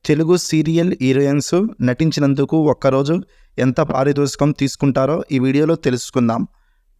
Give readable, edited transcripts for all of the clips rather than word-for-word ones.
Telugu serial heroines నటించినందుకు ఒక్కరోజు ఎంత పారితోషికం తీసుకుంటారో ఈ వీడియోలో తెలుసుకుందాం.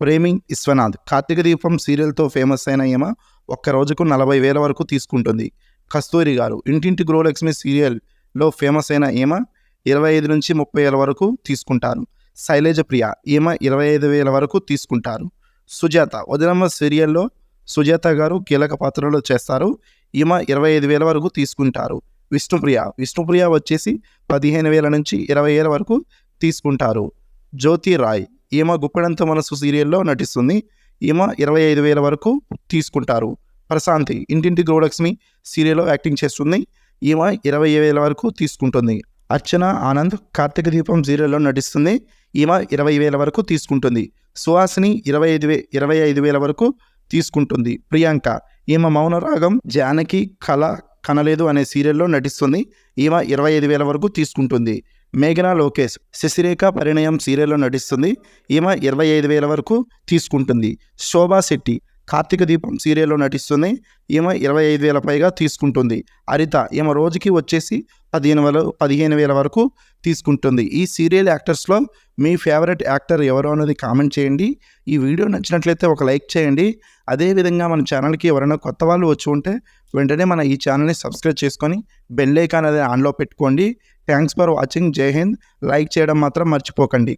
ప్రేమి విశ్వనాథ్ కార్తీక దీపం సీరియల్తో ఫేమస్ అయిన ఈమె ఒక్క రోజుకు 40,000 వరకు తీసుకుంటుంది. కస్తూరి గారు ఇంటింటి గృహలక్ష్మి సీరియల్లో ఫేమస్ అయిన ఈమె 25 నుంచి 30,000 వరకు తీసుకుంటారు. శైలజ ప్రియ ఈమె 25,000 వరకు తీసుకుంటారు. సుజాత వదినమ్మ సీరియల్లో సుజాత గారు కీలక పాత్రలో చేస్తారు. ఈమె 25,000 వరకు తీసుకుంటారు. విష్ణుప్రియ వచ్చేసి 15,000 నుంచి 20,000 వరకు తీసుకుంటారు. జ్యోతి రాయ్ ఈమె గుప్పెడంత మనసు సీరియల్లో నటిస్తుంది. ఈమె 25,000 వరకు తీసుకుంటారు. ప్రశాంతి ఇంటింటి గృహలక్ష్మి సీరియల్లో యాక్టింగ్ చేస్తుంది. ఈమె 20,000 వరకు తీసుకుంటుంది. అర్చన ఆనంద్ కార్తీక దీపం సీరియల్లో నటిస్తుంది. ఈమె 20,000 వరకు తీసుకుంటుంది. సుహాసిని 25,000 వరకు తీసుకుంటుంది. ప్రియాంక ఈమె మౌనరాగం జానకి కళ కనలేదు అనే సీరియల్లో నటిస్తుంది. ఈమె 25,000 వరకు తీసుకుంటుంది. మేఘనా లోకేష్ శశిరేఖ పరిణయం సీరియల్లో నటిస్తుంది. ఈమె 25,000 వరకు తీసుకుంటుంది. శోభా శెట్టి కార్తీక దీపం సీరియల్లో నటిస్తుంది. ఈమె 25,000 పైగా తీసుకుంటుంది. హరిత ఈమె రోజుకి వచ్చేసి 15,000 వరకు తీసుకుంటుంది. ఈ సీరియల్ యాక్టర్స్లో మీ ఫేవరెట్ యాక్టర్ ఎవరు అనేది కామెంట్ చేయండి. ఈ వీడియో నచ్చినట్లయితే ఒక లైక్ చేయండి. అదేవిధంగా మన ఛానల్కి ఎవరైనా కొత్త వాళ్ళు వచ్చి ఉంటే వెంటనే మన ఈ ఛానల్ని సబ్స్క్రైబ్ చేసుకొని బెల్ ఐకాన్ అనేది ఆన్లో పెట్టుకోండి. Thanks for watching. జై హింద్. లైక్ చేయడం మాత్రం మర్చిపోకండి.